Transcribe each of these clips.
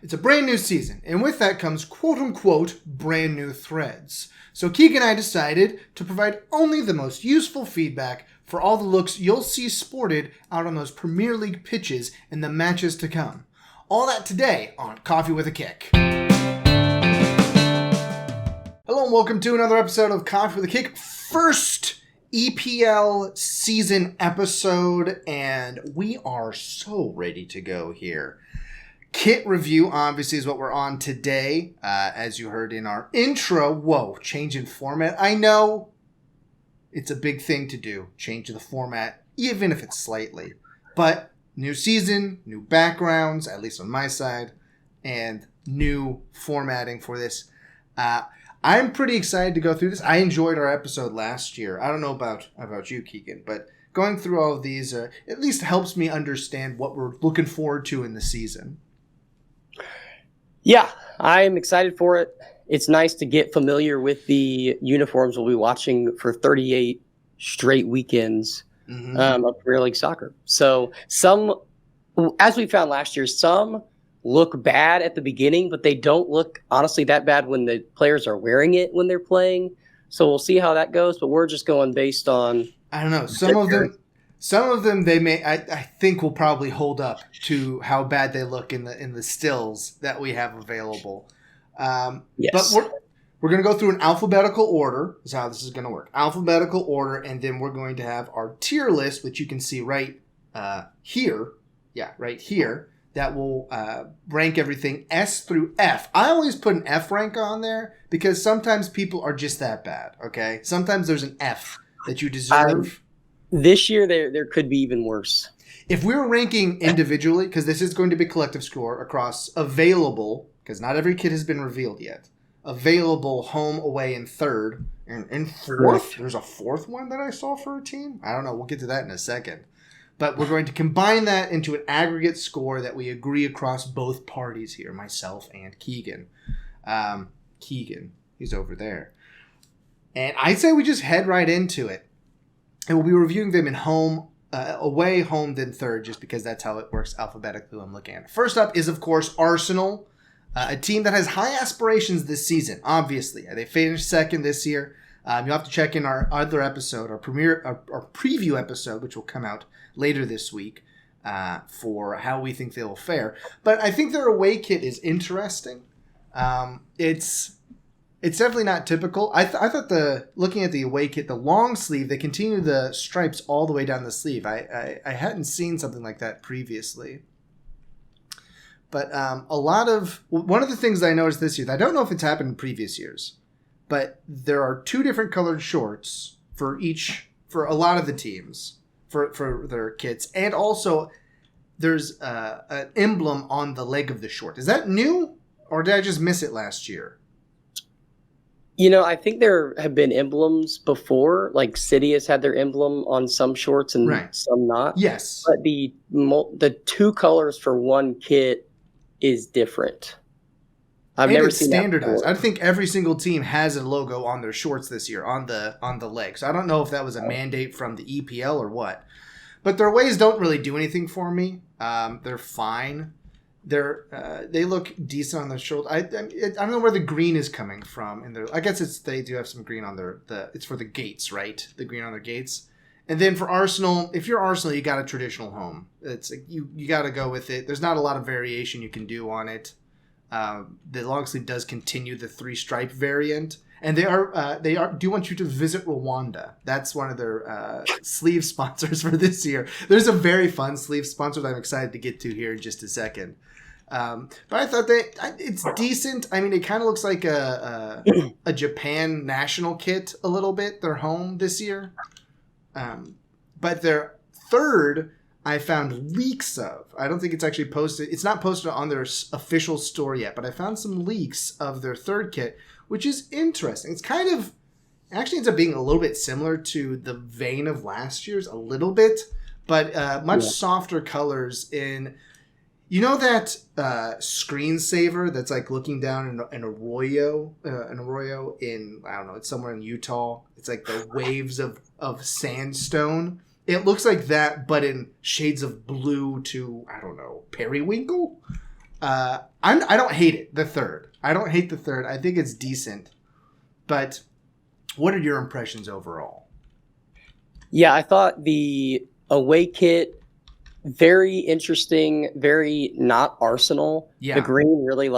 It's a brand new season, and with that comes quote-unquote brand new threads. So Keeg and I decided to provide only the most useful feedback for all the looks you'll see sported out on those Premier League pitches in the matches to come. All that today on Coffee with a Kick. Hello and welcome to another episode of Coffee with a Kick. First EPL season episode, and we are so ready to go here. Kit review, obviously, is what we're on today. As you heard in our intro, whoa, change in format. I know it's a big thing to do, change the format, even if it's slightly. But new season, new backgrounds, at least on my side, and new formatting for this. I'm pretty excited to go through this. I enjoyed our episode last year. I don't know about you, Keegan, but going through all of these at least helps me understand what we're looking forward to in the season. Yeah, I'm excited for it. It's nice to get familiar with the uniforms we'll be watching for 38 straight weekends of Premier League soccer. So some, as we found last year, some look bad at the beginning, but they don't look honestly that bad when the players are wearing it when they're playing. So we'll see how that goes, but we're just going based on... I don't know. Some of them they may I think will probably hold up to how bad they look in the stills that we have available. Yes. But we're going to go through an alphabetical order is how this is going to work. Alphabetical order, and then we're going to have our tier list, which you can see right here. Yeah, right here. That will rank everything S through F. I always put an F rank on there because sometimes people are just that bad, okay? Sometimes there's an F that you deserve. This year, there could be even worse. If we were ranking individually, because this is going to be collective score across available, because not every kit has been revealed yet, available home, away, and third, and fourth. There's a fourth one that I saw for a team. I don't know. We'll get to that in a second. But we're going to combine that into an aggregate score that we agree across both parties here, myself and Keegan. Keegan, he's over there. And I'd say we just head right into it. And we'll be reviewing them in home, away, home, then third, just because that's how it works alphabetically I'm looking at it. First up is, of course, Arsenal, a team that has high aspirations this season, obviously. They finished second this year. You'll have to check in our other episode, our preview episode, which will come out later this week, for how we think they will fare. But I think their away kit is interesting. It's definitely not typical. I thought looking at the away kit, the long sleeve, they continue the stripes all the way down the sleeve. I hadn't seen something like that previously. But one of the things that I noticed this year, I don't know if it's happened in previous years, but there are two different colored shorts for a lot of the teams for their kits, and also there's an emblem on the leg of the short. Is that new, or did I just miss it last year? You know, I think there have been emblems before. Like City has had their emblem on some shorts and some not. Yes, but the two colors for one kit is different. I've never seen standardized. I think every single team has a logo on their shorts this year on the leg. So I don't know if that was a mandate from the EPL or what. But their ways don't really do anything for me. They're fine. They look decent on their shoulder. I don't know where the green is coming from. I guess they do have some green on it's for the gates, right? The green on their gates. And then for Arsenal, if you're Arsenal, you got a traditional home. It's you got to go with it. There's not a lot of variation you can do on it. The long sleeve does continue the 3-stripe variant, and they do want you to visit Rwanda. That's one of their sleeve sponsors for this year. There's a very fun sleeve sponsor that I'm excited to get to here in just a second. But I thought it's decent. I mean, it kind of looks like a Japan national kit a little bit. Their home this year, but their third, I found leaks of. I don't think it's actually posted. It's not posted on their official store yet, but I found some leaks of their third kit, which is interesting. It's actually ends up being a little bit similar to the vein of last year's, a little bit, but much softer colors in. You know that screensaver that's like looking down in an arroyo in, I don't know, it's somewhere in Utah. It's like the waves of sandstone. It looks like that, but in shades of blue to, I don't know, periwinkle? I don't hate it. The third. I don't hate the third. I think it's decent. But what are your impressions overall? Yeah, I thought the away kit, very interesting, very not Arsenal. Yeah. The green really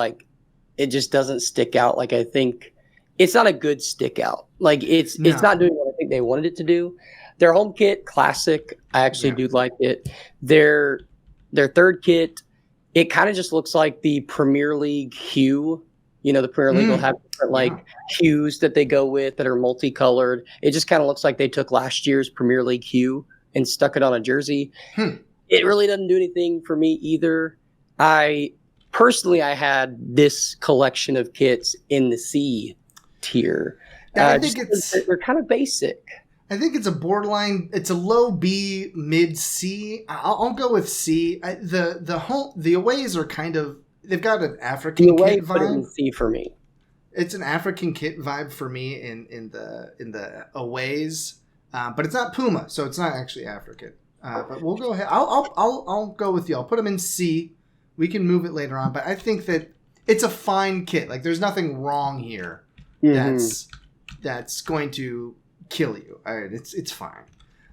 it just doesn't stick out. Like, I think it's not a good stick out. Like, it's not doing what I think they wanted it to do. Their home kit, classic. I actually do like it. Their third kit, it kind of just looks like the Premier League hue. The Premier League will have different hues that they go with that are multicolored. It just kind of looks like they took last year's Premier League hue and stuck it on a jersey. It really doesn't do anything for me either. I had this collection of kits in the C tier. I think they're kind of basic. I think it's a borderline. It's a low B, mid C. I'll go with C. The aways are kind of. They've got an African kit vibe. Put it in C for me. It's an African kit vibe for me in the aways, but it's not Puma, so it's not actually African. But we'll go ahead. I'll go with you. I'll put them in C. We can move it later on, but I think that it's a fine kit. Like, there's nothing wrong here that's going to kill you. It's fine,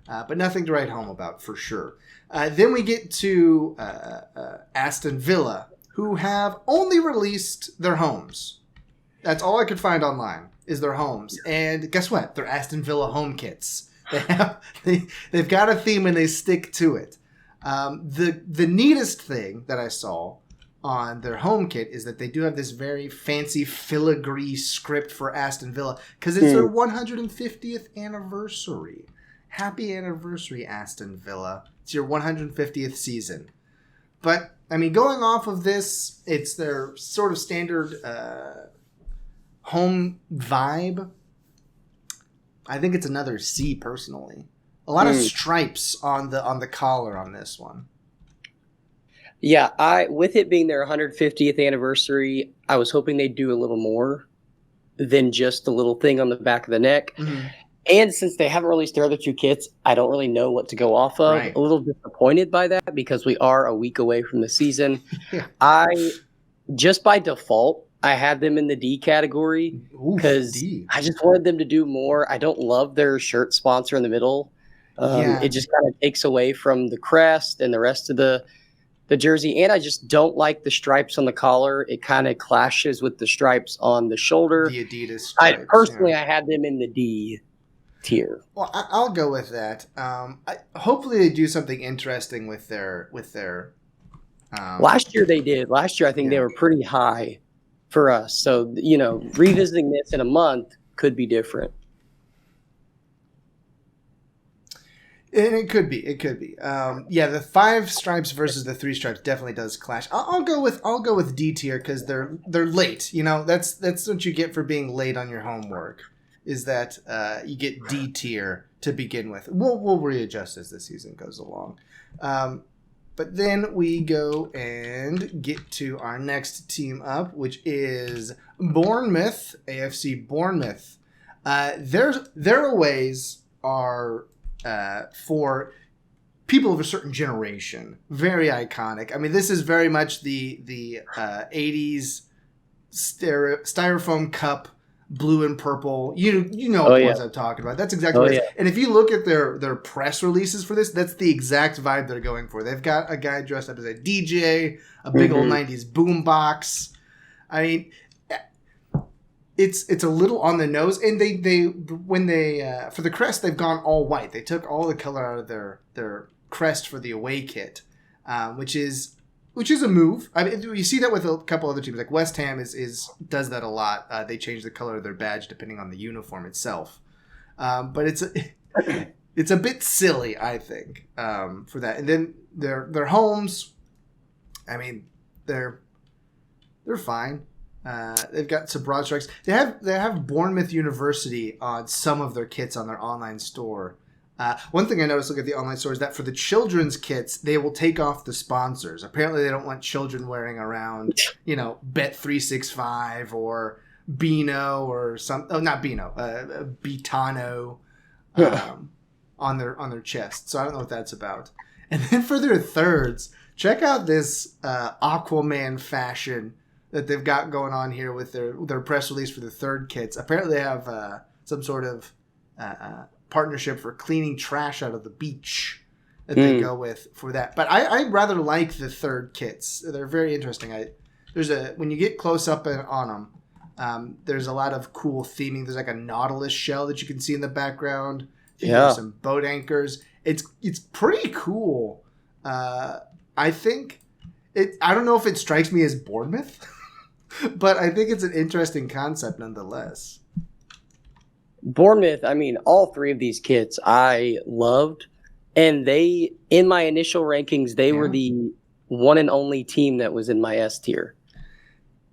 but nothing to write home about for sure. Then we get to Aston Villa, who have only released their homes. That's all I could find online is their homes. And guess what? They're Aston Villa home kits. They've got a theme and they stick to it. The neatest thing that I saw on their home kit is that they do have this very fancy filigree script for Aston Villa because it's their 150th anniversary. Happy anniversary, Aston Villa. It's your 150th season. But, I mean, going off of this, it's their sort of standard home vibe. I think it's another C, personally. A lot of stripes on the collar on this one. Yeah, with it being their 150th anniversary, I was hoping they'd do a little more than just the little thing on the back of the neck. Mm-hmm. And since they haven't released their other two kits, I don't really know what to go off of. Right. A little disappointed by that because we are a week away from the season. Yeah. Just by default, I had them in the D category because I just wanted them to do more. I don't love their shirt sponsor in the middle. It just kind of takes away from the crest and the rest of the jersey. And I just don't like the stripes on the collar. It kind of clashes with the stripes on the shoulder. The Adidas stripes. I had them in the D tier. Well, I'll go with that. Hopefully they do something interesting with their last year they did. Last year I think they were pretty high for us. So, revisiting this in a month could be different. And it could be. The 5 stripes versus the 3 stripes definitely does clash. I'll go with D tier because they're late. That's what you get for being late on your homework. Is that you get D tier to begin with. We'll readjust as the season goes along. But then we go and get to our next team up, which is Bournemouth, AFC Bournemouth. Their aways are for people of a certain generation. Very iconic. I mean, this is very much the 80s styrofoam cup, blue and purple. You know what ones I'm talking about. That's exactly what it is. And if you look at their press releases for this, that's the exact vibe they're going for. They've got a guy dressed up as a DJ, a big old 90s boombox. I mean, it's a little on the nose. And they when they for the crest, they've gone all white. They took all the color out of their crest for the away kit, which is a move. I mean, you see that with a couple other teams. Like West Ham does that a lot. They change the color of their badge depending on the uniform itself. But it's a bit silly, I think, for that. And then their homes, I mean, they're fine. They've got some broad strikes. They have Bournemouth University on some of their kits on their online store. One thing I noticed, look at the online store, is that for the children's kits, they will take off the sponsors. Apparently, they don't want children wearing around, Bet365 or Beano or some. Oh, not Beano, Betano, on their chest. So I don't know what that's about. And then for their thirds, Check out this Aquaman fashion that they've got going on here with their press release for the third kits. Apparently they have some sort of partnership for cleaning trash out of the beach that they go with for that. But I rather like the third kits. They're very interesting. When you get close up on them, there's a lot of cool theming. There's like a Nautilus shell that you can see in the background. There's some boat anchors. It's pretty cool. I think I don't know if it strikes me as Bournemouth, but I think it's an interesting concept nonetheless. Bournemouth, I mean, all three of these kits I loved, and in my initial rankings, they were the one and only team that was in my S tier.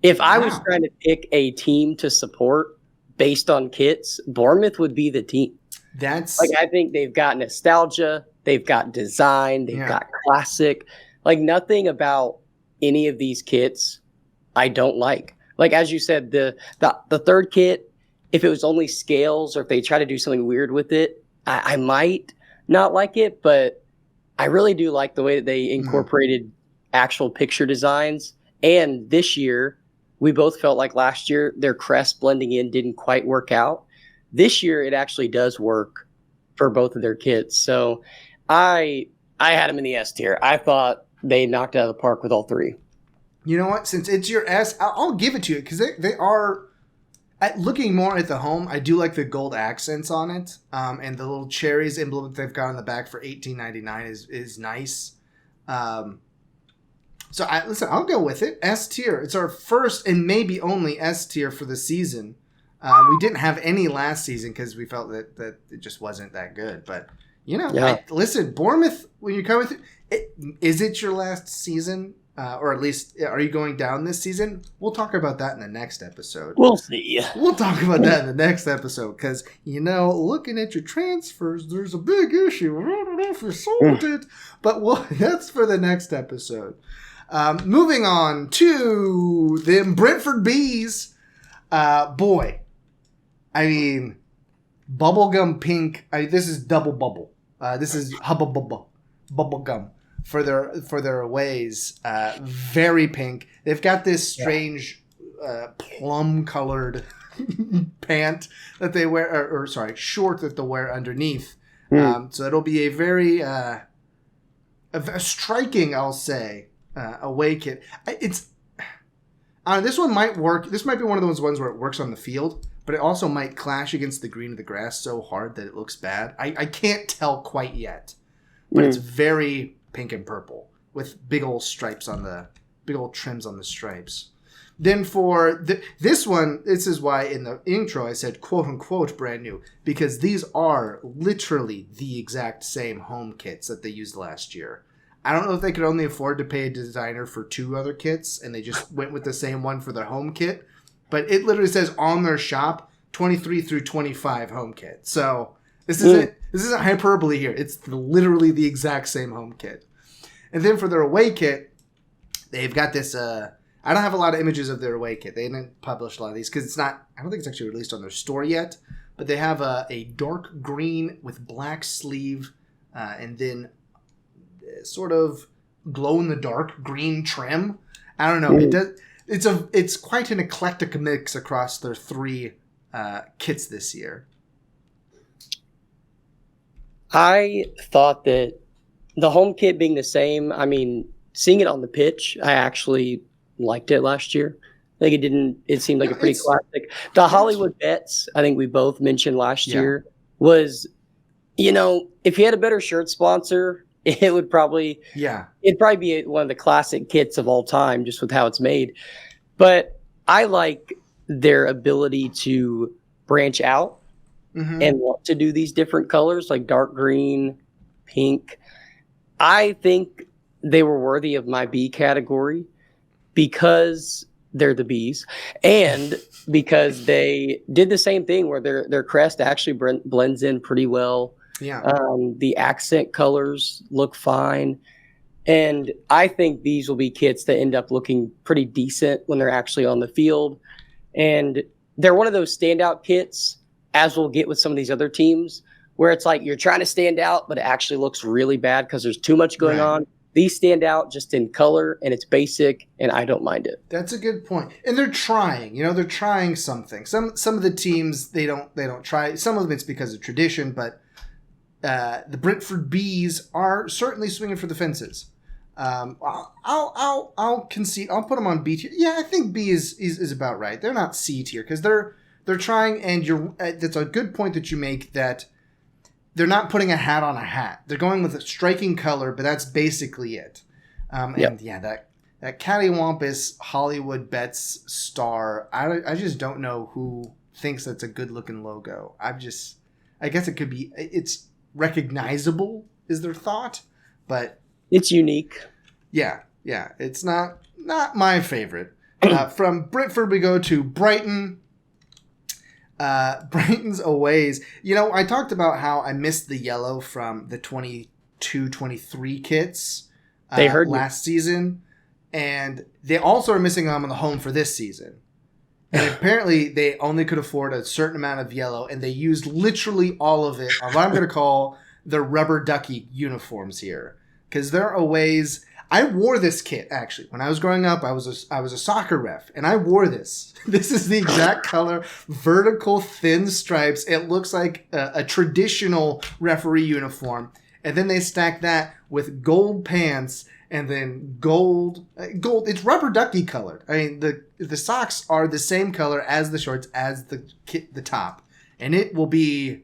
If I was trying to pick a team to support based on kits, Bournemouth would be the team. I think they've got nostalgia, they've got design, they've got classic. Like, nothing about any of these kits I don't like. Like, as you said, the third kit, if it was only scales or if they try to do something weird with it, I might not like it, but I really do like the way that they incorporated actual picture designs. And this year, we both felt like last year their crest blending in didn't quite work out. This year, it actually does work for both of their kits. So I had them in the S tier. I thought they knocked it out of the park with all three. You know what? Since it's your S, I'll give it to you because they are. Looking more at the home, I do like the gold accents on it, and the little cherries emblem that they've got on the back for $18.99 is nice. So I'll go with it. S tier. It's our first and maybe only S tier for the season. We didn't have any last season because we felt that it just wasn't that good. But listen, Bournemouth, when you're coming through, is it your last season? Or at least, are you going down this season? We'll talk about that in the next episode. We'll see. We'll talk about that in the next episode because, looking at your transfers, there's a big issue. I don't know if you sold it. But that's for the next episode. Moving on to the Brentford Bees. Boy, I mean, bubblegum pink. This is double bubble. This is hubba bubba. Bubblegum. For their aways, very pink. They've got this strange plum-colored pant that they wear, or short that they'll wear underneath. So it'll be a very a striking, I'll say, away kit. This one might work. This might be one of those ones where it works on the field, but it also might clash against the green of the grass so hard that it looks bad. I can't tell quite yet, but it's very pink and purple with big old stripes on the big old trims on the stripes. Then for this one, this is why in the intro I said quote unquote brand new, because these are literally the exact same home kits that they used last year. I don't know if they could only afford to pay a designer for two other kits and they just went with the same one for their home kit, but it literally says on their shop 23 through 25 home kit. So this isn't hyperbole here. It's literally the exact same home kit. And then for their away kit, they've got this. I don't have a lot of images of their away kit. They didn't publish a lot of these because it's not. I don't think it's actually released on their store yet. But they have a dark green with black sleeve, and then sort of glow in the dark green trim. I don't know. It does. It's quite an eclectic mix across their three kits this year. I thought that the home kit being the same, I mean, seeing it on the pitch, I actually liked it last year. I think it seemed like a pretty classic. The Hollywood Bets, I think we both mentioned last year, was, if you had a better shirt sponsor, it would probably, it'd probably be one of the classic kits of all time, just with how it's made. But I like their ability to branch out and want to do these different colors, like dark green, pink. I think they were worthy of my B category because they're the Bees and because they did the same thing where their crest actually blends in pretty well. Yeah. The accent colors look fine. And I think these will be kits that end up looking pretty decent when they're actually on the field. And they're one of those standout kits, as we'll get with some of these other teams, where it's like you're trying to stand out, but it actually looks really bad because there's too much going on. these stand out just in color, and it's basic, and I don't mind it. That's a good point. And they're trying. They're trying something. Some of the teams they don't try. Some of them it's because of tradition, but the Brentford Bees are certainly swinging for the fences. I'll concede. I'll put them on B tier. Yeah, I think B is about right. They're not C tier because they're trying, and that's a good point that you make, that they're not putting a hat on a hat. They're going with a striking color, but that's basically it. And yeah, that cattywampus Hollywood Bets star. I just don't know who thinks that's a good looking logo. I guess it could be. It's recognizable is their thought, but it's unique. Yeah. It's not my favorite. From Brentford, we go to Brighton. Brighton's aways. I talked about how I missed the yellow from the 22-23 kits they heard last season. And they also are missing them on the home for this season. And apparently they only could afford a certain amount of yellow, and they used literally all of it on what I'm going to call the rubber ducky uniforms here. Because their aways, I wore this kit actually when I was growing up. I was a soccer ref, and I wore this. This is the exact color, vertical thin stripes. It looks like a traditional referee uniform, and then they stack that with gold pants and then gold. It's rubber ducky colored. I mean, the socks are the same color as the shorts as the kit, the top, and it will be.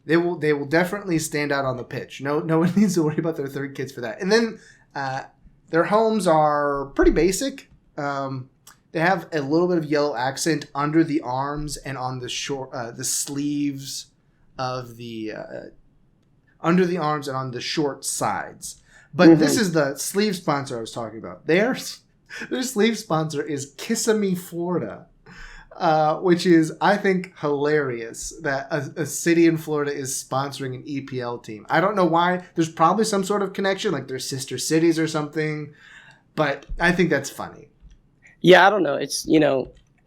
They will definitely stand out on the pitch. No one needs to worry about their third kits for that. And then their homes are pretty basic. They have a little bit of yellow accent under the arms and on the the sleeves of the under the arms and on the short sides. But this is the sleeve sponsor I was talking about. Their sleeve sponsor is Kissimmee, Florida. Which is, I think, hilarious that a city in Florida is sponsoring an EPL team. I don't know why. There's probably some sort of connection, like they're sister cities or something, but I think that's funny. Yeah, I don't know. It's,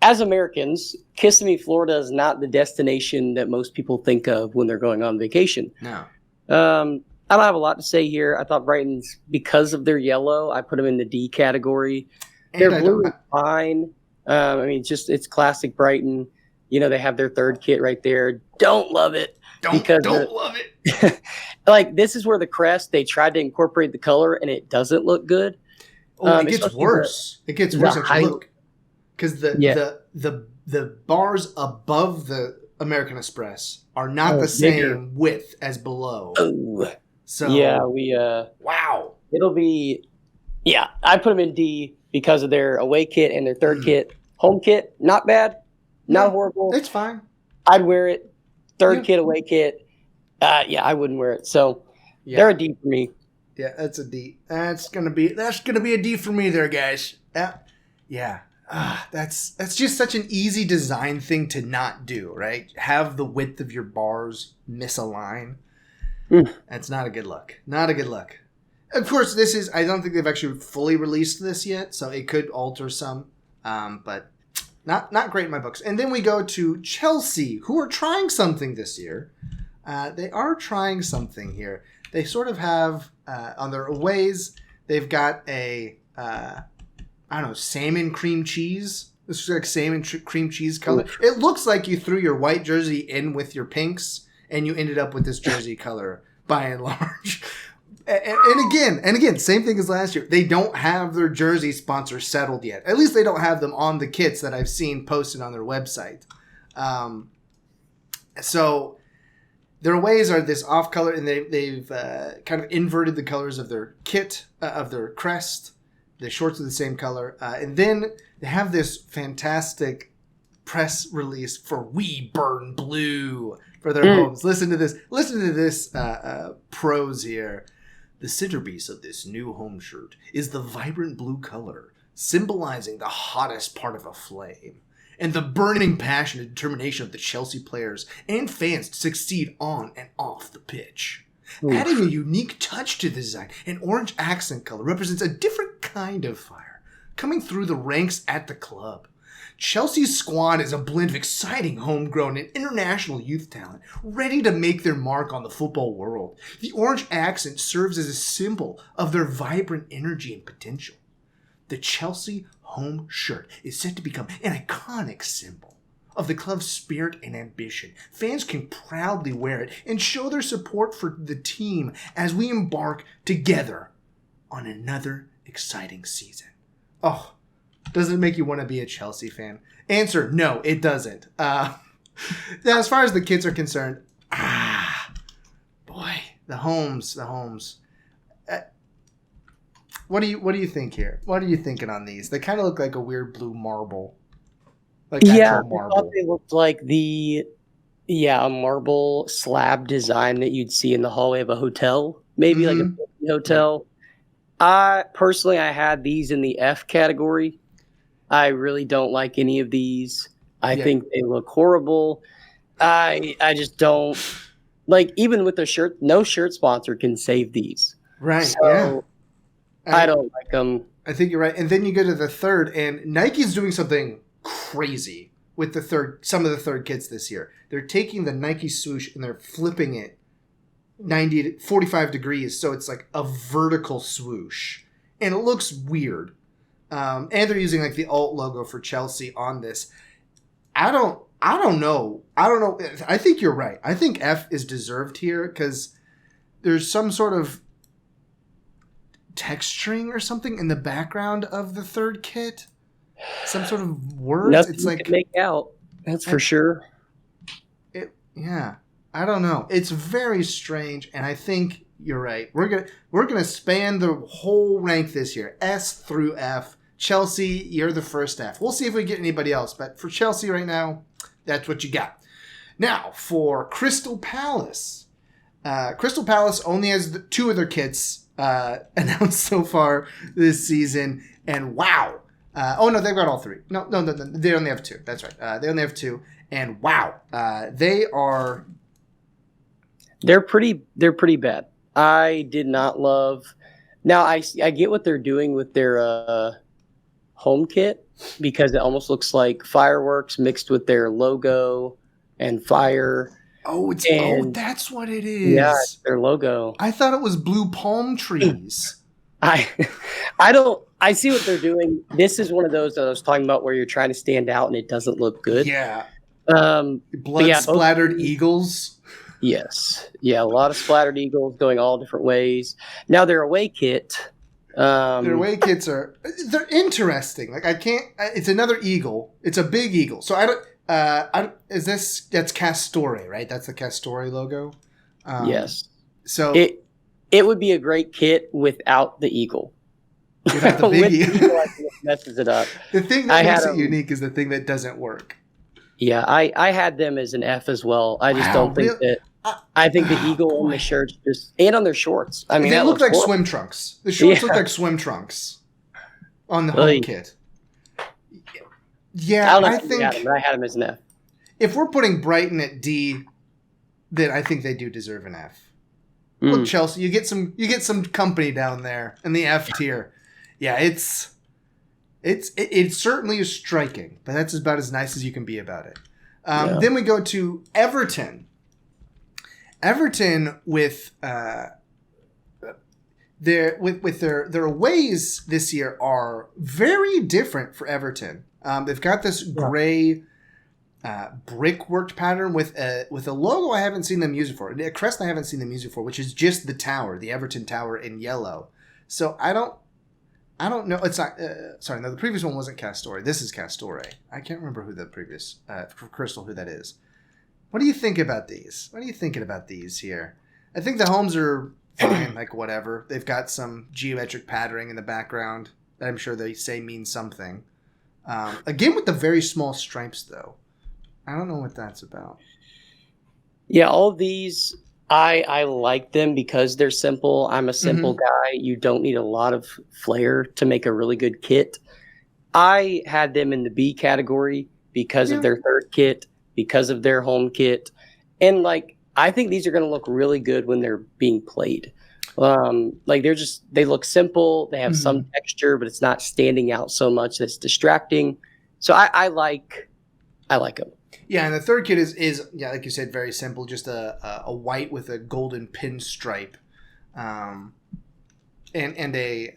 as Americans, Kissimmee, Florida is not the destination that most people think of when they're going on vacation. No. I don't have a lot to say here. I thought Brighton's, because of their yellow, I put them in the D category. Their blue is fine. It's classic Brighton. They have their third kit right there. Don't love it. Don't love it. Like, this is where the crest, they tried to incorporate the color, and it doesn't look good. It gets worse. It gets worse if you look. Because the bars above the American Express are not the same width as below. Oh. So yeah, wow. It'll be, I put them in D because of their away kit and their third kit. Home kit, not bad, not horrible. It's fine. I'd wear it. Third kit, away kit, I wouldn't wear it. So they're a D for me. Yeah, that's a D. That's gonna be a D for me there, guys. Yeah. That's just such an easy design thing to not do, right? Have the width of your bars misalign. That's not a good look. Not a good look. Of course, I don't think they've actually fully released this yet, so it could alter some, but not great in my books. And then we go to Chelsea, who are trying something this year. They are trying something here. They sort of have, on their aways, they've got a, salmon cream cheese. This is like salmon cream cheese color. It looks like you threw your white jersey in with your pinks, and you ended up with this jersey color, by and large. And again, same thing as last year. They don't have their jersey sponsor settled yet. At least they don't have them on the kits that I've seen posted on their website. So their aways are this off color, and they've kind of inverted the colors of their kit, of their crest. The shorts are the same color. And then they have this fantastic press release for We Burn Blue for their homes. Listen to this prose here. The centerpiece of this new home shirt is the vibrant blue color, symbolizing the hottest part of a flame, and the burning passion and determination of the Chelsea players and fans to succeed on and off the pitch. Adding a unique touch to the design, an orange accent color represents a different kind of fire coming through the ranks at the club. Chelsea's squad is a blend of exciting homegrown and international youth talent, ready to make their mark on the football world. The orange accent serves as a symbol of their vibrant energy and potential. The Chelsea home shirt is set to become an iconic symbol of the club's spirit and ambition. Fans can proudly wear it and show their support for the team as we embark together on another exciting season. Oh, does it make you want to be a Chelsea fan? Answer, no, it doesn't. Now, as far as the kids are concerned, boy, the homes. What do you think here? What are you thinking on these? They kind of look like a weird blue marble. Like actual marble. I thought they looked like a marble slab design that you'd see in the hallway of a hotel, maybe like a hotel. I had these in the F category. I really don't like any of these. I think they look horrible. I just don't like, even with the shirt, no shirt sponsor can save these. Right. So I don't like them. I think you're right. And then you go to the third, and Nike's doing something crazy with some of the third kits this year. They're taking the Nike swoosh and they're flipping it 90 to 45 degrees, so it's like a vertical swoosh, and it looks weird. And they're using like the alt logo for Chelsea on this. I don't know. I think you're right. I think F is deserved here because there's some sort of texturing or something in the background of the third kit. Some sort of words. Nothing it's like you can make out. That's for sure. I don't know. It's very strange, and I think you're right. We're gonna span the whole rank this year, S through F. Chelsea, you're the first F. We'll see if we get anybody else, but for Chelsea right now, that's what you got. Now for Crystal Palace. Crystal Palace only has two of their kits announced so far this season, and wow. They've got all three. No, they only have two. That's right. They only have two, and wow, They're pretty bad. I did not love. Now I get what they're doing with their home kit, because it almost looks like fireworks mixed with their logo and fire. That's what it is. Yeah, it's their logo. I thought it was blue palm trees. I see what they're doing. This is one of those that I was talking about where you're trying to stand out and it doesn't look good. Yeah. Splattered eagles. Yes. Yeah, a lot of splattered eagles going all different ways. Now their away kit. Their away kits they're interesting. Like it's another eagle. It's a big eagle. So that's Castore, right? That's the Castore logo. Yes. So it would be a great kit without the eagle. Without the big eagle. The eagle, I think it messes it up. The thing that makes it unique is the thing that doesn't work. Yeah, I had them as an F as well. I just don't think that. I think the eagle on the shirts and on their shorts. I mean, they look like swim trunks. The shorts look like swim trunks on the home kit. Yeah, I think I had them as an F. If we're putting Brighton at D, then I think they do deserve an F. Look, Chelsea, you get some company down there in the F tier. Yeah, it certainly is striking, but that's about as nice as you can be about it. Then we go to Everton. Everton with their aways this year are very different for Everton. They've got this gray brickwork pattern with a logo I haven't seen them use before, a crest I haven't seen them use before, which is just the tower, the Everton Tower in yellow. So I don't know. It's not. The previous one wasn't Castore. This is Castore. I can't remember who the previous Crystal who that is. What do you think about these? What are you thinking about these here? I think the homes are fine, like whatever. They've got some geometric patterning in the background that I'm sure they say means something. Again, with the very small stripes, though. I don't know what that's about. Yeah, all of these, I like them because they're simple. I'm a simple guy. You don't need a lot of flair to make a really good kit. I had them in the B category because of their third kit, because of their home kit. And I think these are going to look really good when they're being played. They look simple. They have some texture, but it's not standing out so much that's distracting. So I like them. Yeah, and the third kit is like you said, very simple, just a white with a golden pinstripe, and a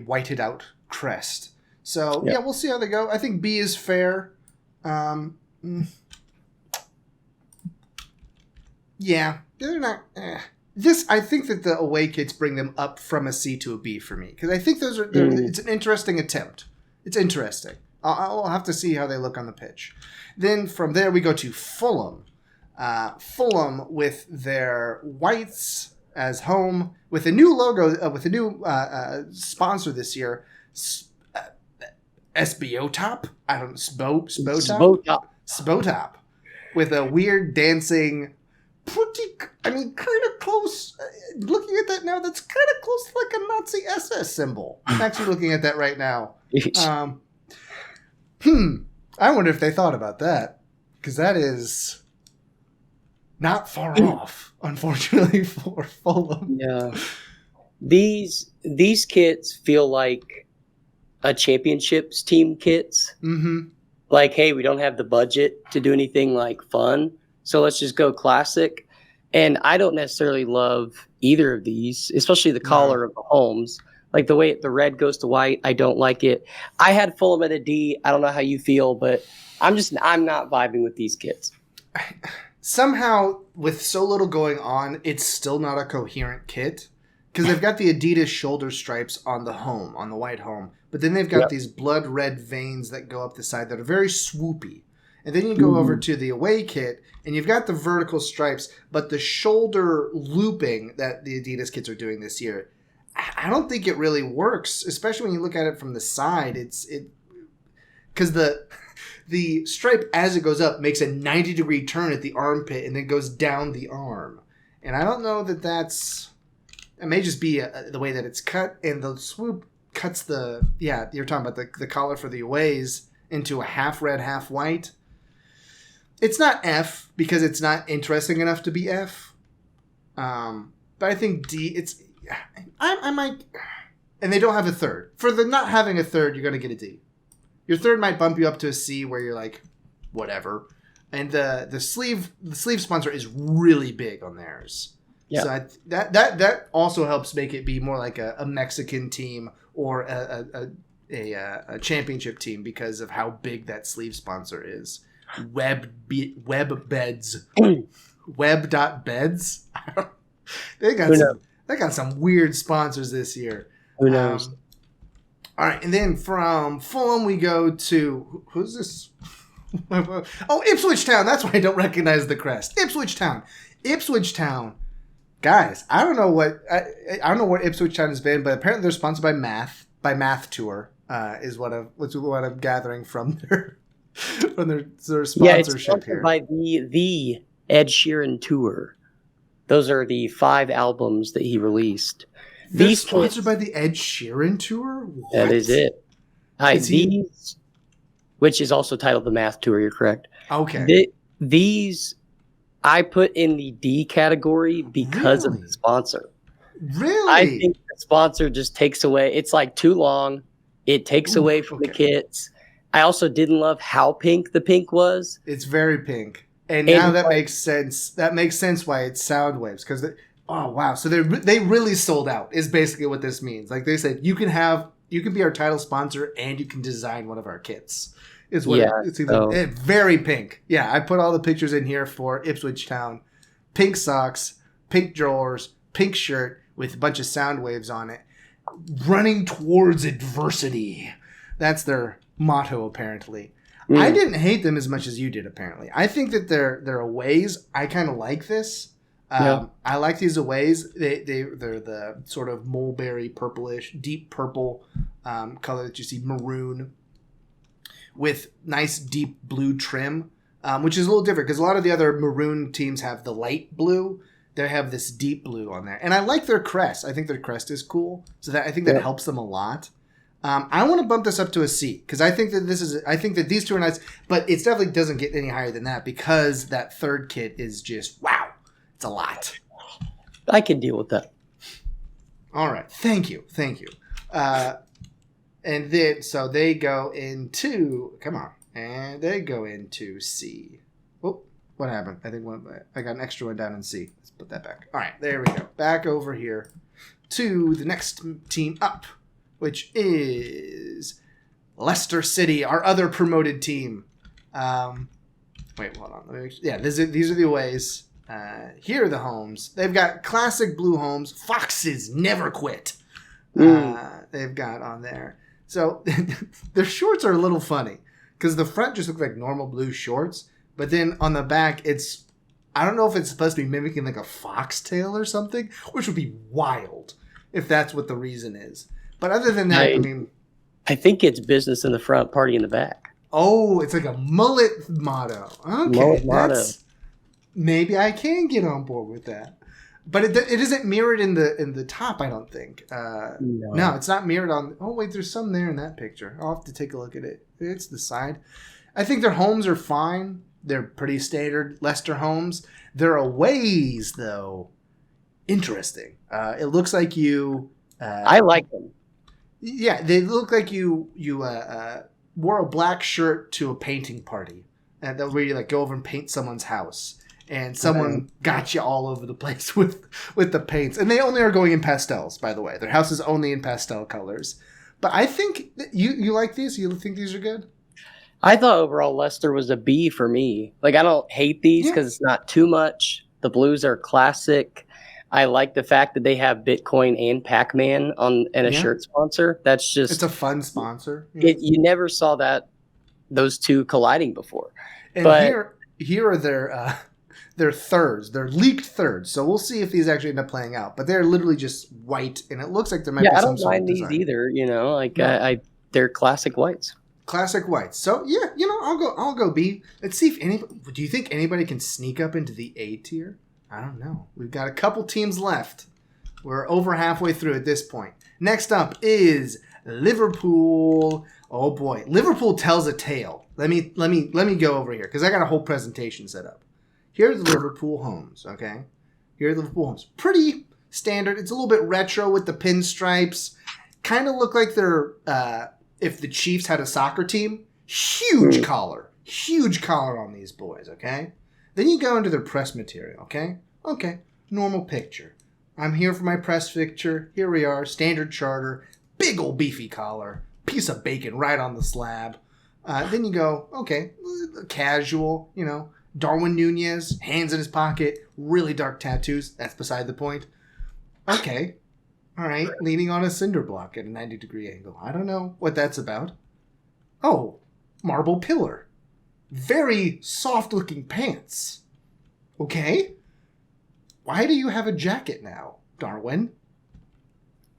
whited out crest. So yeah, we'll see how they go. I think B is fair. Yeah, they're not. I think that the away kits bring them up from a C to a B for me, because I think those are. It's an interesting attempt. It's interesting. I'll have to see how they look on the pitch. Then from there we go to Fulham. Fulham with their whites as home, with a new logo, with a new sponsor this year. SBO top? I don't know. Spotop. With a weird dancing, kind of close. Looking at that now, that's kind of close to like a Nazi SS symbol. I'm actually looking at that right now. I wonder if they thought about that, because that is not far off, unfortunately, for Fulham. Yeah, these kits feel like a championships team kits. Mm-hmm. Like, hey, we don't have the budget to do anything like fun, so let's just go classic. And I don't necessarily love either of these, especially the collar of the homes. Like the way the red goes to white, I don't like it. I had Fulham at a D. I don't know how you feel, but I'm not vibing with these kits. Somehow, with so little going on, it's still not a coherent kit. Because they've got the Adidas shoulder stripes on the white home. But then they've got these blood red veins that go up the side that are very swoopy. And then you go over to the away kit, and you've got the vertical stripes, but the shoulder looping that the Adidas kits are doing this year, I don't think it really works, especially when you look at it from the side. Because the stripe as it goes up makes a 90-degree turn at the armpit and then goes down the arm. And I don't know that that's... It may just be the way that it's cut, and the swoop cuts you're talking about the collar for the aways into a half red, half white. It's not F because it's not interesting enough to be F. But I think D, I might, and they don't have a third. For the not having a third, you're going to get a D. Your third might bump you up to a C where you're like, whatever. And the sleeve sponsor is really big on theirs. Yeah. So that also helps make it be more like a Mexican team or a championship team because of how big that sleeve sponsor is. Web beds. Web.beds. They got some weird sponsors this year. Who knows? All right, and then from Fulham we go to who's this? Oh, Ipswich Town. That's why I don't recognize the crest. Ipswich Town. Guys, I don't know what Ipswich Town has been, but apparently they're sponsored by Math Tour. Is what I'm gathering from their sponsorship it's sponsored by the Ed Sheeran Tour. Those are the 5 albums that he released. They're sponsored by the Ed Sheeran Tour? What? That is it. Which is also titled the Math Tour, you're correct. Okay. These I put in the D category because of the sponsor. Really? I think the sponsor just takes away. It's like too long. It takes away from the kits. I also didn't love how pink the pink was. It's very pink. And now that makes sense. That makes sense why it's sound waves. Because, oh, wow. So they really sold out is basically what this means. Like they said, you can be our title sponsor and you can design one of our kits. Is what it's very pink. Yeah, I put all the pictures in here for Ipswich Town. Pink socks, pink drawers, pink shirt with a bunch of sound waves on it. Running towards adversity. That's their motto, apparently. I didn't hate them as much as you did, apparently. I think that their aways, I kind of like this. I like these aways. They're the sort of mulberry purplish, deep purple color that you see, maroon, with nice deep blue trim, which is a little different because a lot of the other maroon teams have the light blue. They have this deep blue on there. And I like their crest. I think their crest is cool. So I think that helps them a lot. I want to bump this up to a C because I think that these two are nice, but it definitely doesn't get any higher than that because that third kit is just, wow, it's a lot. I can deal with that. All right. Thank you. And then, so they go into, come on, and they go into C. Oh, what happened? I think I got an extra one down in C. Let's put that back. All right, there we go. Back over here to the next team up, which is Leicester City, our other promoted team. Wait, hold on. These are the aways. Here are the homes. They've got classic blue homes. Foxes never quit. They've got on there. So their shorts are a little funny because the front just looks like normal blue shorts, but then on the back I don't know if it's supposed to be mimicking like a foxtail or something, which would be wild if that's what the reason is. But other than that, I think it's business in the front, party in the back. Oh, it's like a mullet motto. Okay, mullet motto. Maybe I can get on board with that. But it isn't mirrored in the top, I don't think. No, it's not mirrored on. Oh wait, there's some there in that picture. I'll have to take a look at it. It's the side. I think their homes are fine. They're pretty standard Leicester homes. Their aways, though, interesting. It looks like you. I like them. Yeah, they look like you wore a black shirt to a painting party, and where you like go over and paint someone's house. And someone got you all over the place with the paints. And they only are going in pastels, by the way. Their house is only in pastel colors. But I think you like these? You think these are good? I thought overall Leicester was a B for me. Like, I don't hate these because it's not too much. The blues are classic. I like the fact that they have Bitcoin and Pac-Man and a shirt sponsor. That's just... It's a fun sponsor. You never saw those two colliding before. And here are their thirds. They're leaked thirds. So we'll see if these actually end up playing out. But they're literally just white, and it looks like there might be some sort of design. I don't mind these either. You know, they're classic whites. Classic whites. So yeah, I'll go B. Let's see if do you think anybody can sneak up into the A tier? I don't know. We've got a couple teams left. We're over halfway through at this point. Next up is Liverpool. Oh boy, Liverpool tells a tale. Let me go over here because I got a whole presentation set up. Here are the Liverpool homes, okay? Here are the Liverpool homes. Pretty standard. It's a little bit retro with the pinstripes. Kind of look like they're, if the Chiefs had a soccer team. Huge collar. Huge collar on these boys, okay? Then you go into their press material, okay? Okay, normal picture. I'm here for my press picture. Here we are, standard charter. Big old beefy collar. Piece of bacon right on the slab. Then you go, okay, casual, Darwin Nunez, hands in his pocket, really dark tattoos. That's beside the point. Okay. All right. Leaning on a cinder block at a 90-degree angle. I don't know what that's about. Oh, marble pillar. Very soft-looking pants. Okay. Why do you have a jacket now, Darwin?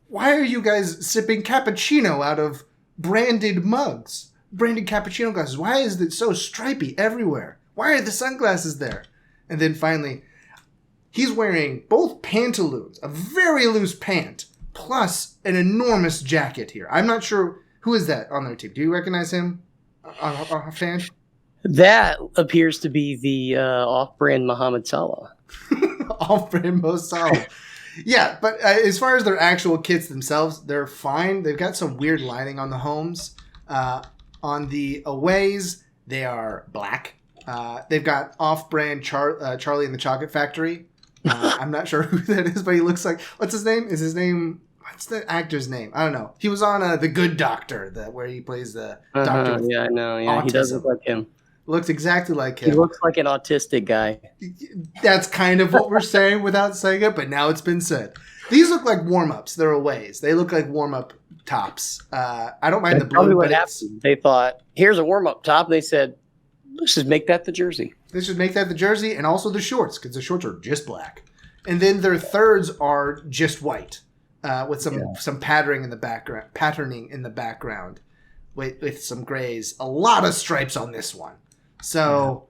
Why are you guys sipping cappuccino out of branded mugs? Branded cappuccino glasses. Why is it so stripy everywhere? Why are the sunglasses there? And then finally, he's wearing both pantaloons, a very loose pant, plus an enormous jacket here. I'm not sure who is that on their team. Do you recognize him, fan? That appears to be the off-brand Mohamed Salah. Off-brand Mo Salah. Yeah, but as far as their actual kits themselves, they're fine. They've got some weird lighting on the homes. On the aways, they are black. They've got off-brand Charlie and the Chocolate Factory. I'm not sure who that is, but he looks like... What's his name? What's the actor's name? I don't know. He was on The Good Doctor, where he plays the doctor. Yeah, I know. Yeah, he does look like him. Looks exactly like him. He looks like an autistic guy. That's kind of what we're saying without saying it, but now it's been said. These look like warm-ups. They're aways. They look like warm-up tops. I don't mind the blue, but they thought, here's a warm-up top. They said, let's just make that the jersey. They should make that the jersey and also the shorts, because the shorts are just black. And then their thirds are just white, with some patterning in the background, with some grays. A lot of stripes on this one. So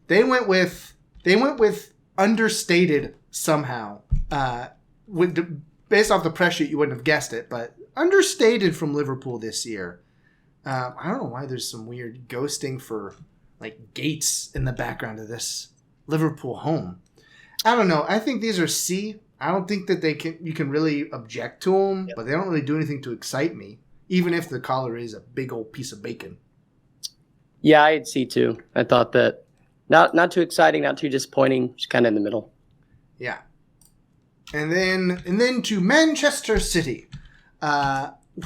they went with understated somehow. Based off the press sheet, you wouldn't have guessed it, but understated from Liverpool this year. I don't know why there's some weird ghosting for like gates in the background of this Liverpool home. I don't know. I think these are C. I don't think that you can really object to them, but they don't really do anything to excite me. even if the collar is a big old piece of bacon. Yeah, I'd see too. I thought that not too exciting, not too disappointing, just kind of in the middle. Yeah. And then to Manchester City.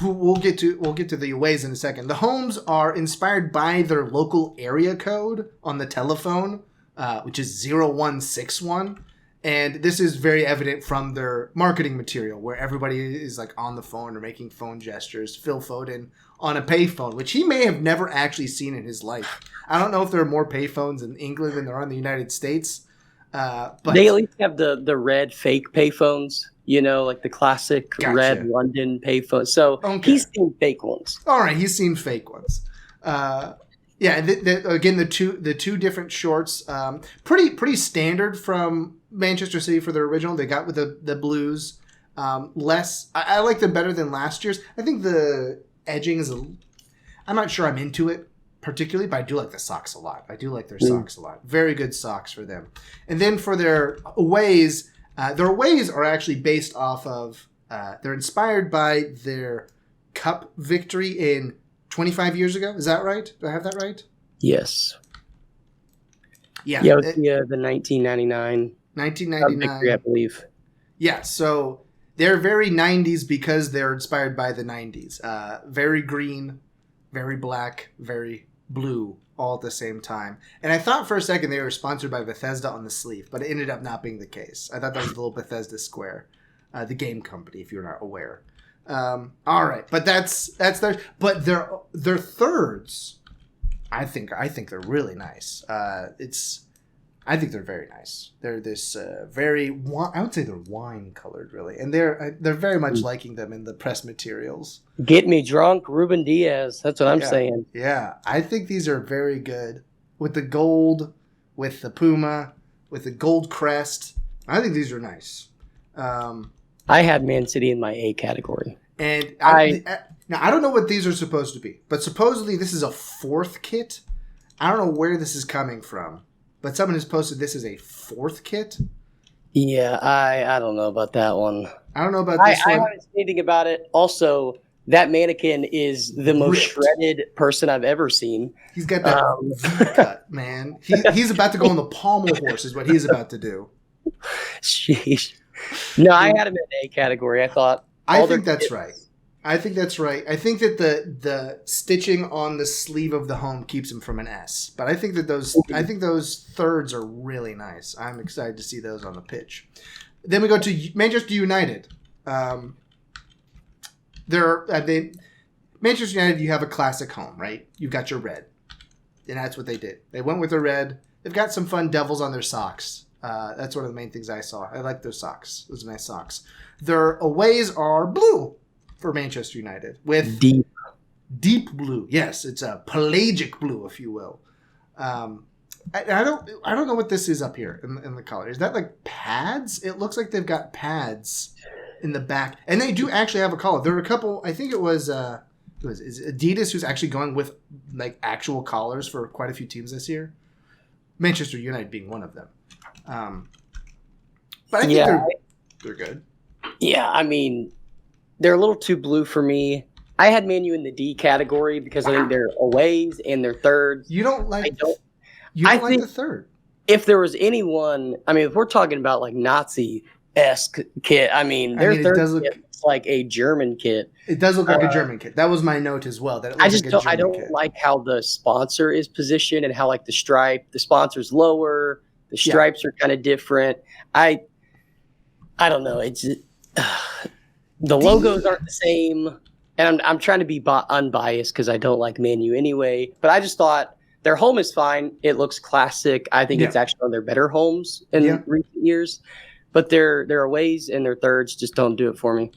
We'll get to the aways in a second. The homes are inspired by their local area code on the telephone, which is 0161. And this is very evident from their marketing material, where everybody is like on the phone or making phone gestures. Phil Foden on a payphone, which he may have never actually seen in his life. I don't know if there are more payphones in England than there are in the United States. But they at least have the red fake payphones, like the classic red London payphone. So he's seen fake ones. All right, he's seen fake ones. Again, the two different shorts, pretty standard from Manchester City for their original. They got with the blues. I like them better than last year's. I think the edging is I'm not sure I'm into it particularly, but I do like the socks a lot. I do like their socks a lot. Very good socks for them. And then for their aways are actually based off of, they're inspired by their cup victory in 25 years ago. Is that right? Do I have that right? Yes. Yeah. Yeah, it was the 1999 victory, I believe. Yeah, so they're very 90s because they're inspired by the 90s. Very green, very black, very blue, all at the same time. And I thought for a second they were sponsored by Bethesda on the sleeve, but it ended up not being the case. I thought that was the little Bethesda square, the game company, if you're not aware. All right, but that's their thirds. I think they're really nice. I think they're very nice. They're this very I would say they're wine colored, really, and they're very much liking them in the press materials. Get me drunk, Ruben Diaz. That's what I'm saying. Yeah, I think these are very good with the gold, with the puma, with the gold crest. I think these are nice. I had Man City in my A category, and now I don't know what these are supposed to be, but supposedly this is a fourth kit. I don't know where this is coming from. But someone has posted this as a fourth kit. Yeah, I don't know about that one. I don't know about this one. I haven't seen anything about it. Also, that mannequin is the most shredded person I've ever seen. He's got that V cut, man. He's about to go on the pommel horse is what he's about to do. Sheesh. No, I had him in A category. I think that's right. I think that's right. I think that the stitching on the sleeve of the home keeps him from an S. But I think that those thirds are really nice. I'm excited to see those on the pitch. Then we go to Manchester United. Manchester United, you have a classic home, right? You've got your red. And that's what they did. They went with the red. They've got some fun devils on their socks. That's one of the main things I saw. I like those socks. Those are nice socks. Their aways are blue for Manchester United with deep blue. Yes, it's a pelagic blue, if you will. I don't know what this is up here in the color. Is that like pads? It looks like they've got pads in the back, and they do actually have a collar. There were a couple. I think it was Adidas who's actually going with like actual collars for quite a few teams this year. Manchester United being one of them. But I think they're good. Yeah, I mean, they're a little too blue for me. I had Man U in the D category because I think they're aways and they're thirds. You don't like the third. If there was anyone, I mean, if we're talking about like Nazi-esque kit, their third kit looks like a German kit. It does look like a German kit. That was my note as well. That it looks I don't like how the sponsor is positioned and how like the sponsor's lower, the stripes are kind of different. I don't know. It's the logos aren't the same, and I'm trying to be unbiased because I don't like Man U anyway. But I just thought their home is fine. It looks classic. I think it's actually one of their better homes in recent years. But their aways and their thirds just don't do it for me.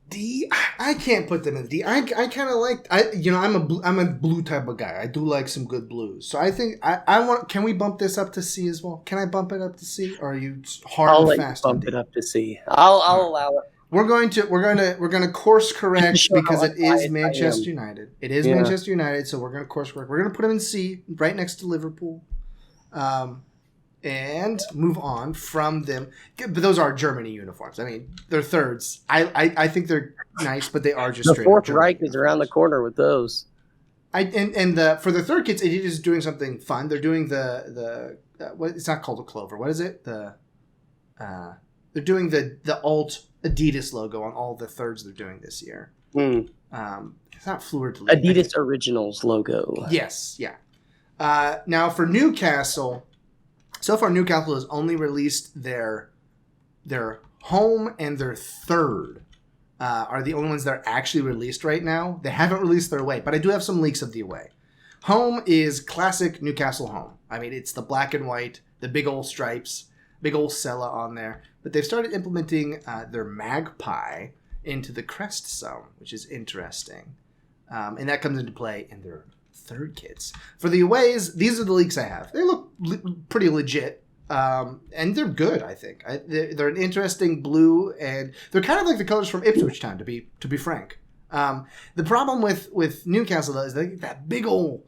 D, I can't put them in D. I kind of like I'm a blue type of guy. I do like some good blues. So I think I want. Can we bump this up to C as well? Can I bump it up to C, or are you hard and fast? I'll let you bump it up to C. I'll allow it. We're going to course correct because it is Manchester United. It is Manchester United, so we're going to course correct. We're going to put them in C, right next to Liverpool. and move on from them. But those are Germany uniforms. I mean, they're thirds. I think they're nice, but they are just The straight Fourth Germany Reich is around the corner with those. For the third kids, Adidas is doing something fun. They're doing the what? It's not called a clover. What is it? They're doing the alt Adidas logo on all the thirds they're doing this year. It's not Fleur de Lis. Adidas Originals logo. Yes, yeah. Now for Newcastle, so far Newcastle has only released their home and their third are the only ones that are actually released right now. They haven't released their away, but I do have some leaks of the away. Home is classic Newcastle home. I mean, it's the black and white, the big old stripes, big old Sella on there. But they've started implementing their magpie into the crest some, which is interesting. And that comes into play in their third kits. For the aways, these are the leaks I have. They look pretty legit. And they're good, I think. They're an interesting blue, and they're kind of like the colors from Ipswich Town, to be frank. The problem with Newcastle, though, is that big old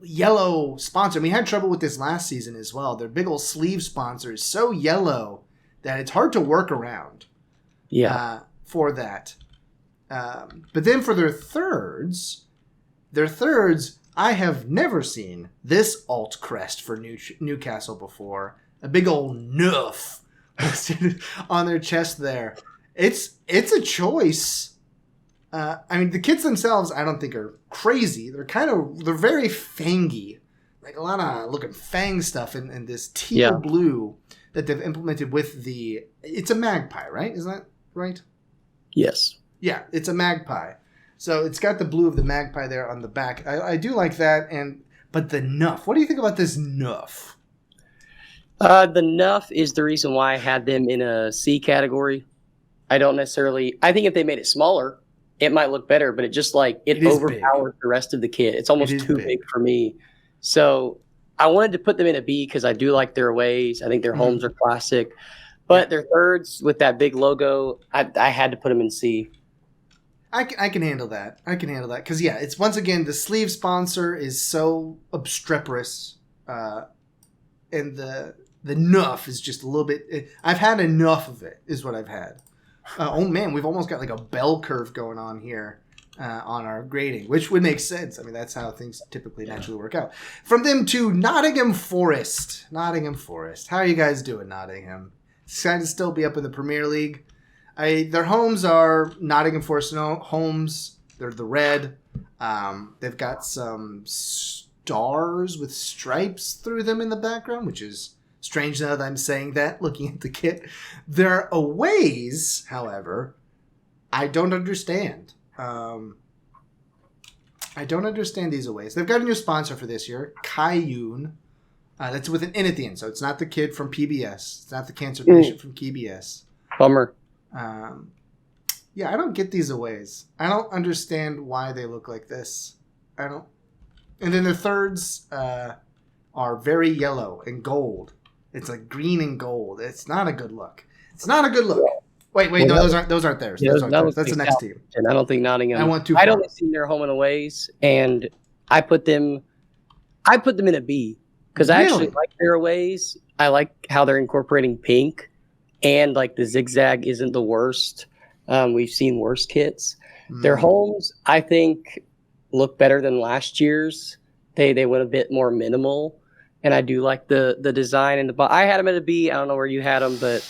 yellow sponsor. We had trouble with this last season as well. Their big old sleeve sponsor is so yellow that it's hard to work around. Yeah. For that. But then for their thirds, I have never seen this alt crest for Newcastle before. A big old Nuff on their chest there. It's a choice. I mean, the kits themselves I don't think are crazy. They're very fangy. Like a lot of looking fang stuff in this teal blue that they've implemented with it's a magpie, right? Is that right? Yes. Yeah, it's a magpie. So it's got the blue of the magpie there on the back. I do like that. But the Nuff, what do you think about this Nuff? The Nuff is the reason why I had them in a C category. I think if they made it smaller, it might look better, but it overpowers the rest of the kit. It's almost too big for me. So I wanted to put them in a B because I do like their aways. I think their homes are classic. But their thirds with that big logo, I had to put them in C. I can handle that. Because, it's once again, the sleeve sponsor is so obstreperous. And the Nuff is just a little bit... I've had enough of it, is what I've had. Oh, man, we've almost got like a bell curve going on here on our grading, which would make sense. I mean, that's how things typically naturally work out. From them to Nottingham Forest. How are you guys doing, Nottingham? Kind of still be up in the Premier League. Their homes are Nottingham Forest homes. They're the red. They've got some stars with stripes through them in the background, which is strange now that I'm saying that, looking at the kit. Their aways, however, I don't understand. I don't understand these aways. They've got a new sponsor for this year, Kayun. That's with an N at the end, so it's not the kid from PBS. It's not the cancer patient from PBS. Bummer. I don't get these aways. I don't understand why they look like this. I don't. And then the thirds are very yellow and gold. It's like green and gold. It's not a good look. Wait, no, those aren't theirs. Yeah, That's the next team. And I don't think Nottingham. I'd only seen their home and aways, and I put them in a B because I actually like their aways. I like how they're incorporating pink, and like the zigzag isn't the worst. We've seen worse kits. Their homes, I think, look better than last year's. They went a bit more minimal, and I do like the design and I had them at a B. I don't know where you had them, but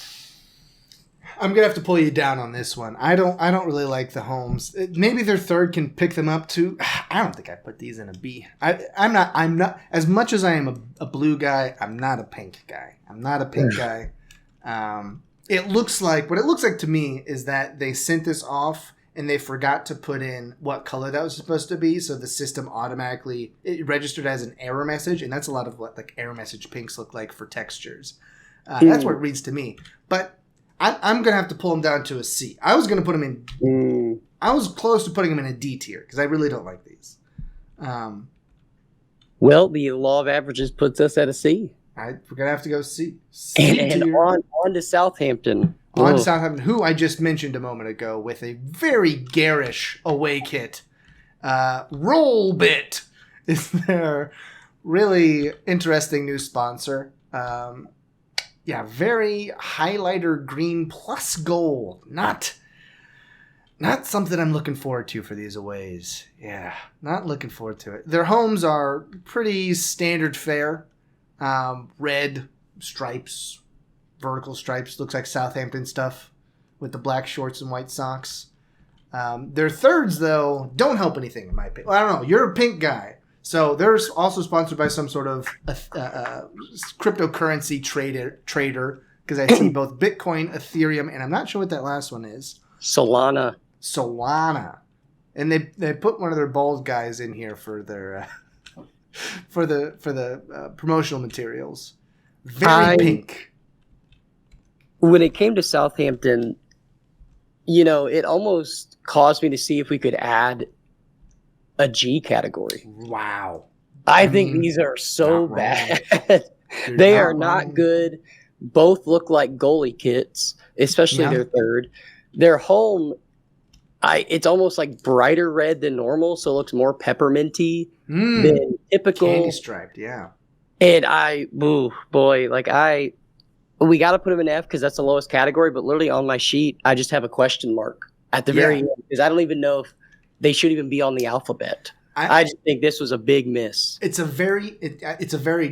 I'm gonna have to pull you down on this one. I don't really like the homes. Maybe their third can pick them up too. I don't think I put these in a B. I'm not as much as I am a blue guy. I'm not a pink guy. It looks like to me is that they sent this off and they forgot to put in what color that was supposed to be, so the system automatically it registered as an error message, and that's a lot of what like error message pinks look like for textures. That's what it reads to me. But I'm gonna have to pull them down to a C. I was gonna put them in. I was close to putting them in a D tier because I really don't like these. Well, the law of averages puts us at a C. We're gonna have to go C. And on to Southampton. On to Southampton, who I just mentioned a moment ago with a very garish away kit. Rollbit is their really interesting new sponsor. Very highlighter green plus gold. Not something I'm looking forward to for these aways. Yeah, not looking forward to it. Their homes are pretty standard fare. Red stripes, vertical stripes. Looks like Southampton stuff with the black shorts and white socks. Their thirds, though, don't help anything in my opinion. Well, I don't know. You're a pink guy. So they're also sponsored by some sort of cryptocurrency trader because I see both Bitcoin, Ethereum, and I'm not sure what that last one is. Solana. And they put one of their bald guys in here for their for the promotional materials. Very pink. When it came to Southampton, it almost caused me to see if we could add a G category. Wow. I think these are so bad. They are not good. Both look like goalie kits, especially their third. Their home, it's almost like brighter red than normal, so it looks more pepperminty than typical. Candy striped, yeah. And we got to put them in F because that's the lowest category, but literally on my sheet, I just have a question mark at the very end because I don't even know if they should even be on the alphabet. I just think this was a big miss. It's a very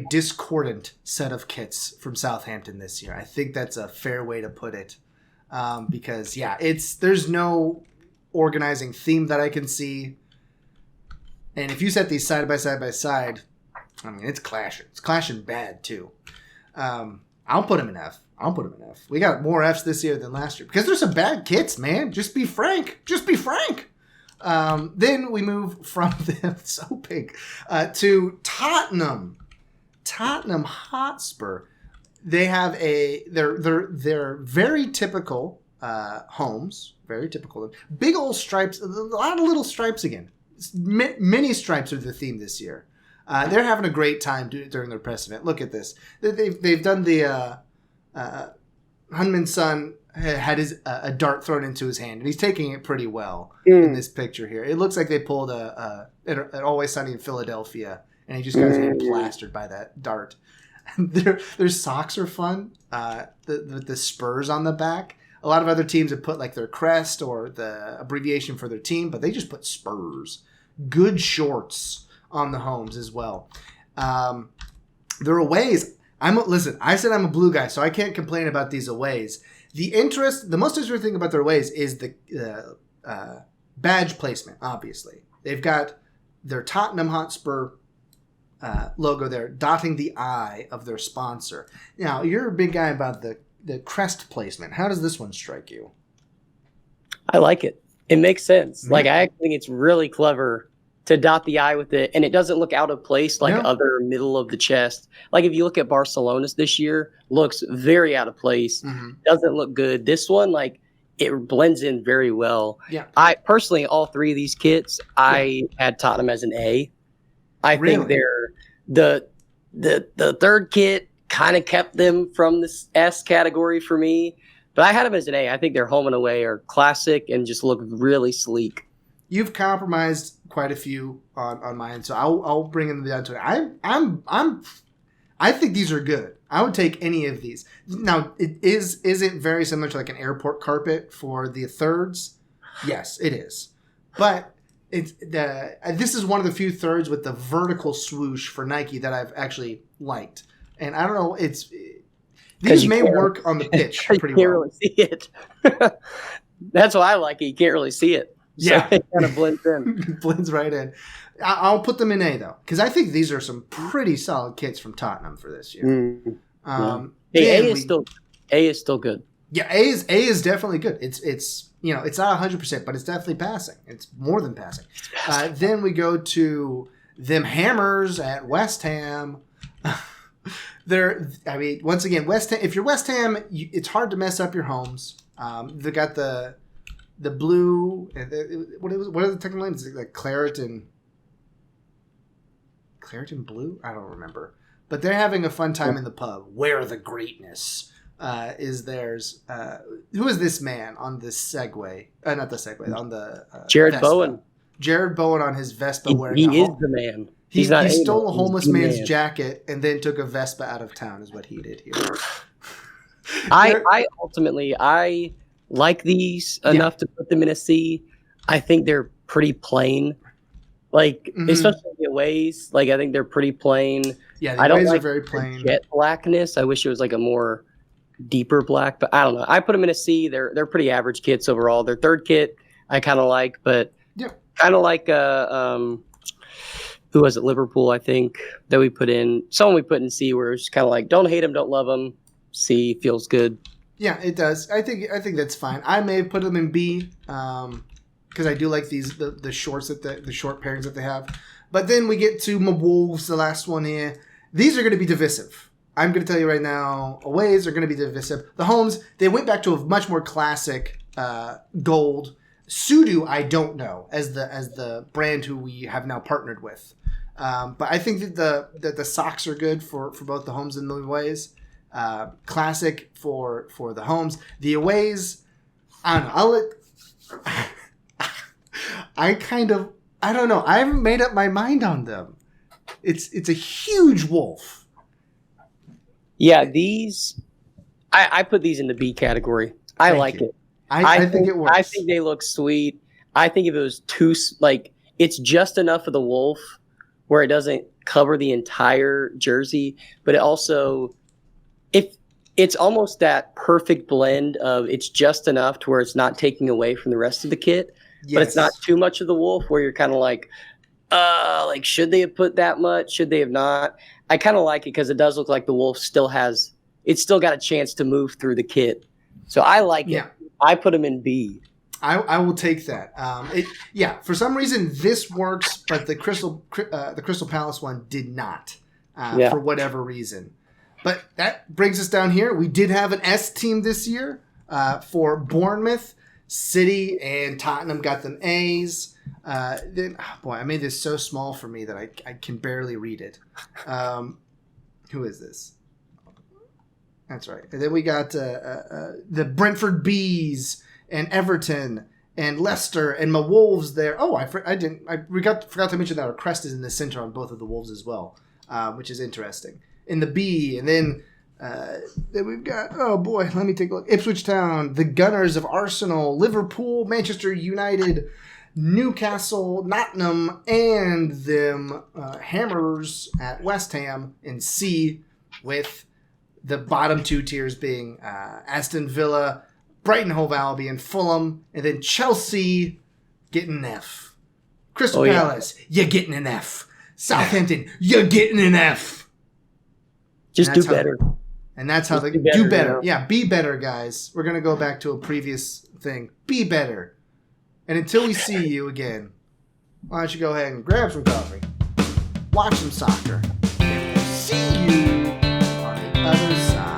discordant set of kits from Southampton this year. I think that's a fair way to put it. Because there's no organizing theme that I can see. And if you set these side by side, I mean, it's clashing. It's clashing bad too. I'll put them in F. We got more Fs this year than last year because there's some bad kits, man. Just be frank. Then we move from them so big to Tottenham Hotspur. They have they're very typical homes, very typical. Big old stripes, a lot of little stripes again. Many stripes are the theme this year. They're having a great time during their press event. Look at this. They've done the Hunman's son had a dart thrown into his hand, and he's taking it pretty well in this picture here. It looks like they pulled an Always Sunny in Philadelphia, and he just got his hand plastered by that dart. Their socks are fun. The spurs on the back. A lot of other teams have put like their crest or the abbreviation for their team, but they just put spurs. Good shorts on the homes as well. Their aways. I said I'm a blue guy, so I can't complain about these aways. The most interesting thing about their aways is the badge placement. Obviously, they've got their Tottenham Hotspur logo there, dotting the I of their sponsor. Now, you're a big guy about the crest placement. How does this one strike you? I like it. It makes sense. Yeah. Like, I actually think it's really clever to dot the I with it, and it doesn't look out of place like other middle of the chest. Like, if you look at Barcelona's this year, looks very out of place. Doesn't look good. This one, like, it blends in very well. Yeah. I personally, all three of these kits, I had Tottenham as an A. I think they're the third kit kind of kept them from this S category for me, but I had them as an A. I think their home and away are classic and just look really sleek. You've compromised quite a few on mine, so I'll bring them down to it. I think these are good. I would take any of these. Now, is it very similar to like an airport carpet for the thirds? Yes, it is. But this is one of the few thirds with the vertical swoosh for Nike that I've actually liked. And I don't know, these may work on the pitch pretty well. You can't really see it. That's why I like it. You can't really see it. So it kind of blends in. Blends right in. I'll put them in A, though, because I think these are some pretty solid kits from Tottenham for this year. A is still good. Yeah, A is definitely good. It's not 100%, but it's definitely passing. It's more than passing. Then we go to them Hammers at West Ham. Once again, West Ham. If you're West Ham, it's hard to mess up your homes. They got the blue. What are the technical names? Is it like claret and blue? I don't remember. But they're having a fun time in the pub. Where the greatness is theirs. Who is this man on this Segway? Not the Segway. On the Jared Vespa. Bowen. Jared Bowen on his Vespa. He is the man. He not stole a Amos, homeless he's man's D-Man. jacket and then took a Vespa out of town is what he did here. I ultimately like these enough to put them in a C. I think they're pretty plain. Like, especially the aways, like I think they're pretty plain. Yeah, the I don't aways like are very plain. jet blackness. I wish it was like a more deeper black, but I don't know. I put them in a C. They're pretty average kits overall. Their third kit I kind of like, but kind of like who was it? Liverpool, I think, that we put in. Someone we put in C, where it's kind of like don't hate them, don't love them. C feels good. Yeah, it does. I think that's fine. I may have put them in B because I do like the shorts the short pairings that they have. But then we get to my Wolves, the last one here. These are going to be divisive. I'm going to tell you right now, aways are going to be divisive. The homes, they went back to a much more classic gold. Sudo, I don't know as the brand who we have now partnered with. But I think that the socks are good for both the homes and the aways. Classic for the homes. The aways, I don't know. I don't know. I haven't made up my mind on them. It's a huge wolf. Yeah, these I put these in the B category. I like it. I think it works. I think they look sweet. I think if it was too it's just enough of the wolf where it doesn't cover the entire jersey, but it also if it's almost that perfect blend of it's just enough to where it's not taking away from the rest of the kit, but it's not too much of the wolf where you're kind of like should they have put that much? Should they have not? I kind of like it because it does look like the wolf still got a chance to move through the kit. So I like it. I put them in B. I will take that. For some reason this works, but the Crystal Palace one did not for whatever reason. But that brings us down here. We did have an S team this year for Bournemouth, City, and Tottenham got them A's. I made this so small for me that I can barely read it. Who is this? That's right. And then we got the Brentford Bees and Everton and Leicester and my Wolves there. Oh, I forgot to mention that our crest is in the center on both of the Wolves as well, which is interesting. In the B, and then we've got, oh boy, let me take a look. Ipswich Town, the Gunners of Arsenal, Liverpool, Manchester United, Newcastle, Nottingham, and them Hammers at West Ham in C, with the bottom two tiers being Aston Villa, Brighton, Hove Albion, Fulham, and then Chelsea getting an F. Crystal Palace, you're getting an F. Southampton, you're getting an F. Just do better. And that's how they do better. Yeah, be better, guys. We're going to go back to a previous thing. Be better. And until we see you again, why don't you go ahead and grab some coffee, watch some soccer, and we'll see you on the other side.